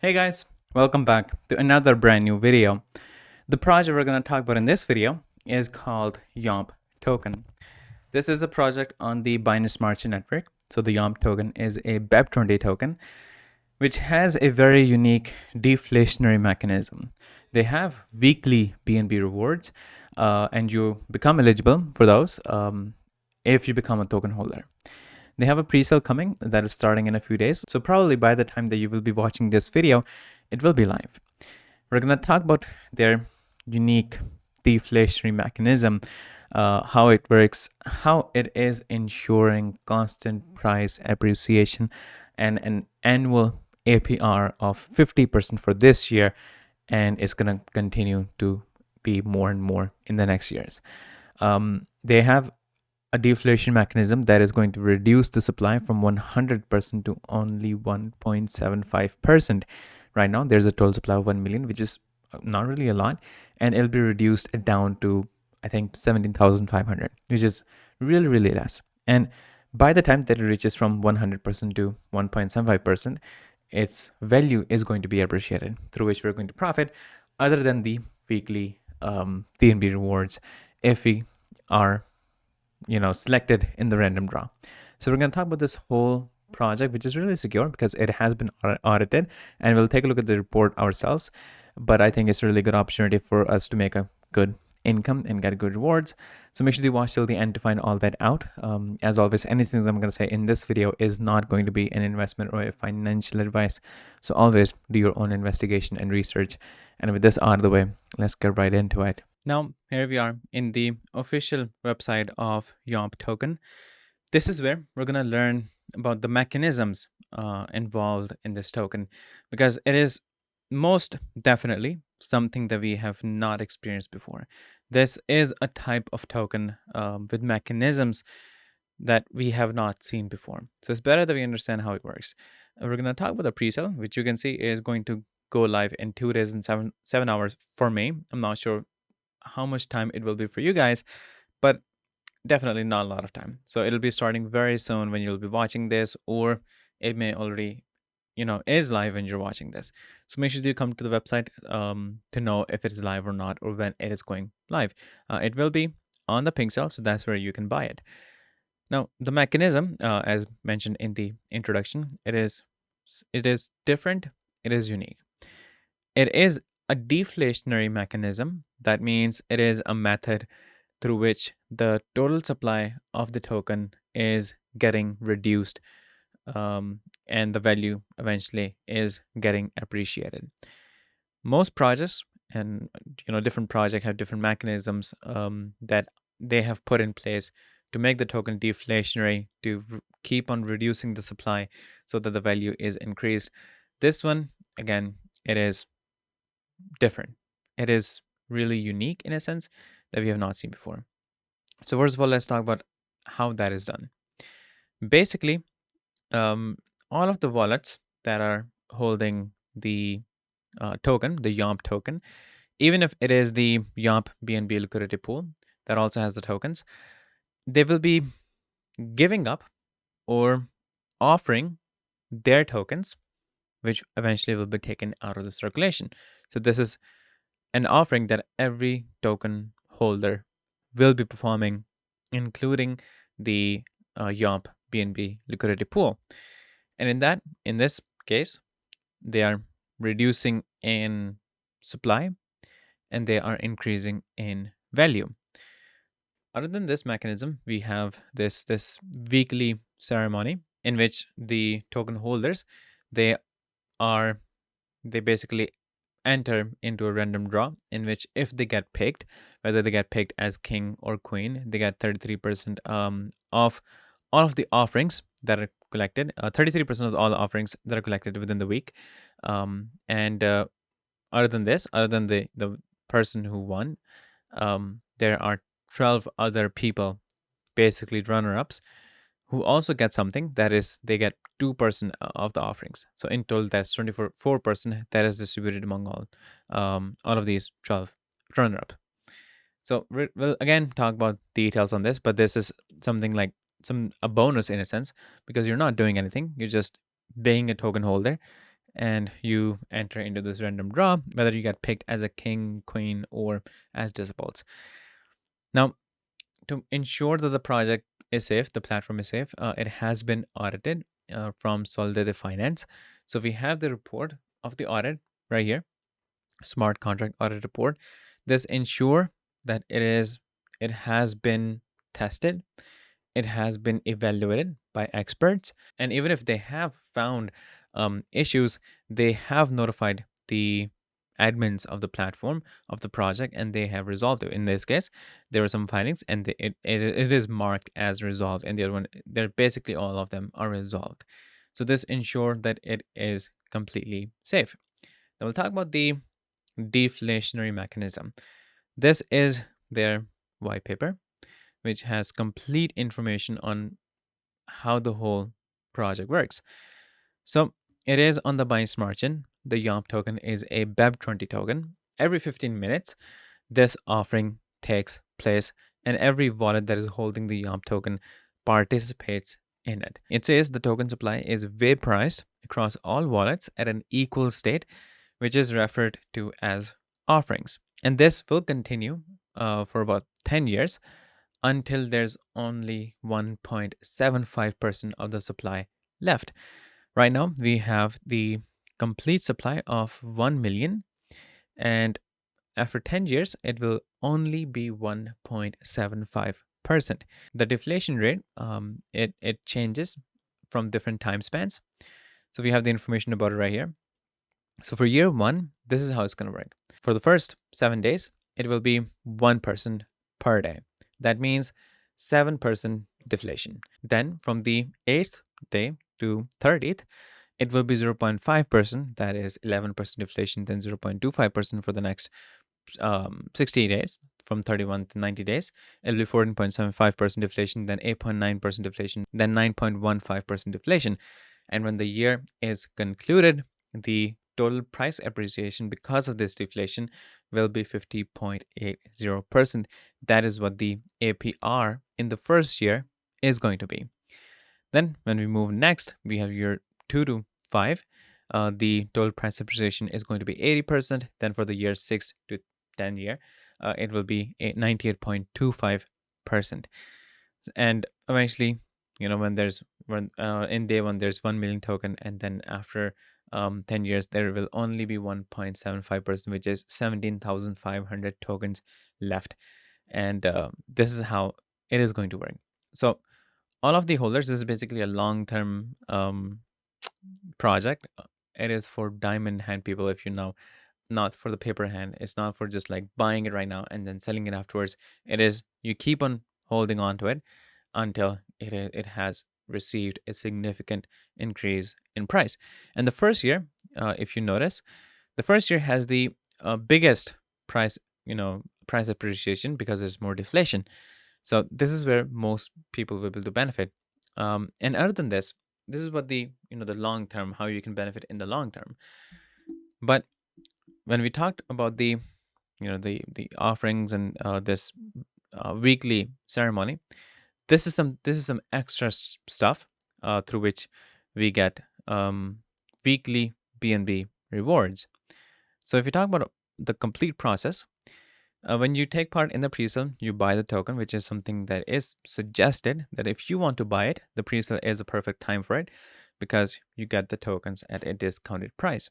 Hey guys, welcome back to another brand new video. The project we're going to talk about in this video is called YOMP token. This is a project on the Binance Smart Chain network. So the YOMP token is a BEP20 token which has a very unique deflationary mechanism. They have weekly BNB rewards and you become eligible for those if you become a token holder. They have a pre-sale coming that is starting in a few days. So probably by the time that you will be watching this video, it will be live. We're going to talk about their unique deflationary mechanism, how it works, how it is ensuring constant price appreciation, and an annual APR of 50% for this year, and it's going to continue to be more and more in the next years. They have a deflation mechanism that is going to reduce the supply from 100% to only 1.75%. Right now, there's a total supply of 1 million, which is not really a lot, and it'll be reduced down to, I think, 17,500, which is really, really less. And by the time that it reaches from 100% to 1.75%, its value is going to be appreciated, through which we're going to profit, other than the weekly BNB rewards if we are selected in the random draw. So we're going to talk about this whole project, which is really secure because it has been audited, and we'll take a look at the report ourselves. But I think it's a really good opportunity for us to make a good income and get good rewards. So make sure you watch till the end to find all that out. As always, anything that I'm going to say in this video is not going to be an investment or a financial advice. So always do your own investigation and research. And with this out of the way, let's get right into it. Now, here we are in the official website of YOMP token. This is where we're going to learn about the mechanisms involved in this token, because it is most definitely something that we have not experienced before. This is a type of token with mechanisms that we have not seen before. So it's better that we understand how it works. We're going to talk about the pre-sale, which you can see is going to go live in 2 days and 7 hours for me. I'm not sure how much time it will be for you guys, but definitely not a lot of time. So it'll be starting very soon when you'll be watching this, or it may already is live when you're watching this. So make sure you come to the website to know if it's live or not, or when it is going live. It will be on the pink cell, so that's where you can buy it. Now, the mechanism, as mentioned in the introduction, it is different, it is unique. It is a deflationary mechanism. That means it is a method through which the total supply of the token is getting reduced, and the value eventually is getting appreciated. Most projects and different projects have different mechanisms that they have put in place to make the token deflationary, to keep on reducing the supply so that the value is increased. This one, again, it is different. It is really unique in a sense that we have not seen before. So first of all, let's talk about how that is done. Basically, all of the wallets that are holding the token, the YOMP token, even if it is the YOMP BNB liquidity pool that also has the tokens, they will be giving up or offering their tokens, which eventually will be taken out of the circulation. So this is an offering that every token holder will be performing, including the YOMP BNB liquidity pool. And in this case, they are reducing in supply and they are increasing in value. Other than this mechanism, we have this weekly ceremony in which the token holders they basically enter into a random draw, in which if they get picked, whether they get picked as king or queen, they get 33% of all of the offerings that are collected, 33% of all the offerings that are collected within the week. And other than the person who won, there are 12 other people, basically runner-ups, who also get something. That is, they get 2% of the offerings. So in total, that's 24% that is distributed among all of these 12 runner-up. So we'll again talk about details on this, but this is something like a bonus in a sense, because you're not doing anything. You're just being a token holder, and you enter into this random draw, whether you get picked as a king, queen, or as disables. Now, to ensure that the project is safe, the platform is safe, it has been audited from Solidity Finance. So we have the report of the audit right here, smart contract audit report. This ensure that it has been tested, it has been evaluated by experts, and even if they have found issues, they have notified the admins of the platform of the project, and they have resolved it. In this case, there were some findings, and it is marked as resolved, and the other one, they're basically all of them are resolved. So this ensures that it is completely safe. Now we'll talk about the deflationary mechanism. This is their white paper, which has complete information on how the whole project works. So it is on the Binance Smart Chain. The YOMP token is a BEB20 token. Every 15 minutes, this offering takes place, and every wallet that is holding the YOMP token participates in it. It says the token supply is vaporized across all wallets at an equal state, which is referred to as offerings. And this will continue for about 10 years until there's only 1.75% of the supply left. Right now, we have the complete supply of 1 million, and after 10 years, it will only be 1.75%. The deflation rate, it changes from different time spans. So we have the information about it right here. So for year one, this is how it's going to work. For the first 7 days, it will be 1% per day. That means 7% deflation. Then from the 8th day to 30th, it will be 0.5%. That is 11% deflation. Then 0.25% for the next 60 days, from 31 to 90 days. It'll be 14.75% deflation, then 8.9% deflation, then 9.15% deflation. And when the year is concluded, the total price appreciation because of this deflation will be 50.80%. That is what the APR in the first year is going to be. Then when we move next, we have year 2 to 5. The total price appreciation is going to be 80%. Then for the year 6 to 10 year, it will be 98.25%. And eventually, when in day one there's 1 million token, and then after 10 years there will only be 1.75%, which is 17,500 tokens left. And this is how it is going to work. So all of the holders, this is basically a long-term project. It is for diamond hand people. If you know, not for the paper hand. It's not for just like buying it right now and then selling it afterwards. It is, you keep on holding on to it until it has received a significant increase in price. And the first year, if you notice, the first year has the biggest price appreciation because there's more deflation. So this is where most people will be able to benefit. And other than this is what the long term, how you can benefit in the long term. But when we talked about the offerings and this weekly ceremony, this is some extra stuff through which we get weekly BNB rewards. So if you talk about the complete process, when you take part in the pre-sale, you buy the token, which is something that is suggested that if you want to buy it, the pre-sale is a perfect time for it because you get the tokens at a discounted price.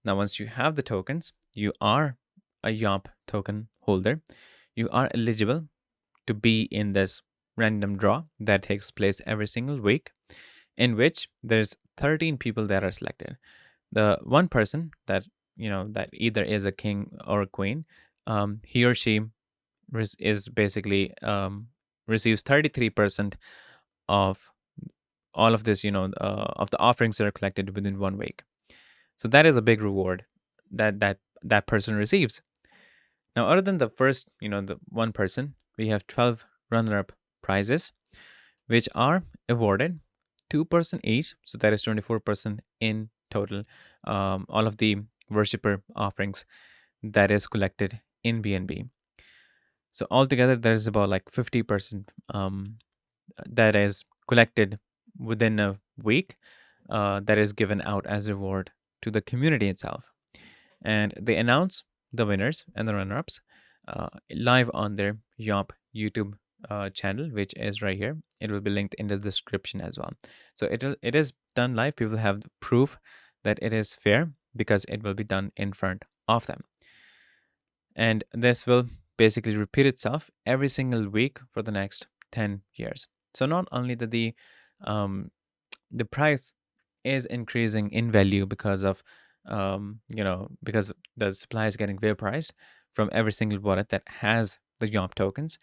Now, once you have the tokens, you are a YOMP token holder. You are eligible to be in this random draw that takes place every single week, in which there's 13 people that are selected. The one person that that either is a king or a queen, he or she is basically receives 33% of all of this, of the offerings that are collected within 1 week. So that is a big reward that person receives. Now, other than the first, the one person, we have 12 runner-up prizes, which are awarded 2% each. So that is 24% in total. All of the worshipper offerings that is collected in BNB. So altogether, there is about like 50% that is collected within a week that is given out as reward to the community itself. And they announce the winners and the runner-ups live on their Yomp YouTube channel, which is right here. It will be linked in the description as well. So it is done live. People have proof that it is fair because it will be done in front of them. And this will basically repeat itself every single week for the next 10 years. So not only that the price is increasing in value because of because the supply is getting vaporized from every single wallet that has the Yomp tokens,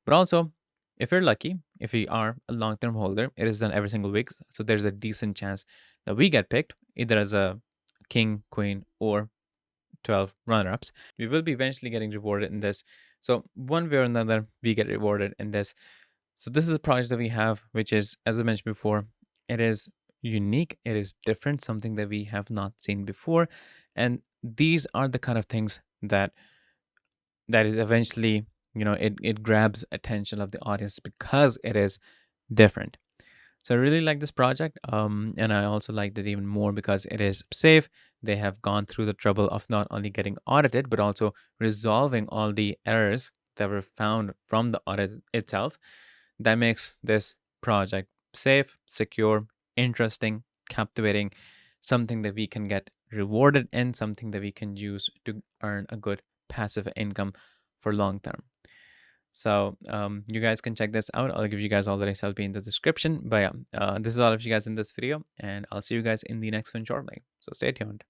but also if you're lucky, if we are a long-term holder, it is done every single week. So there's a decent chance that we get picked either as a king, queen, or 12 runner-ups. We will be eventually getting rewarded in this. So one way or another, we get rewarded in this. So this is a project that we have, which is, as I mentioned before, it is unique, it is different, something that we have not seen before. And these are the kind of things that is eventually, it grabs attention of the audience because it is different. So I really like this project, and I also liked it even more because it is safe. They have gone through the trouble of not only getting audited, but also resolving all the errors that were found from the audit itself. That makes this project safe, secure, interesting, captivating, something that we can get rewarded in, something that we can use to earn a good passive income for long term. So you guys can check this out. I'll give you guys all the links. I'll be in the description. But yeah, this is all of you guys in this video, and I'll see you guys in the next one shortly. So stay tuned.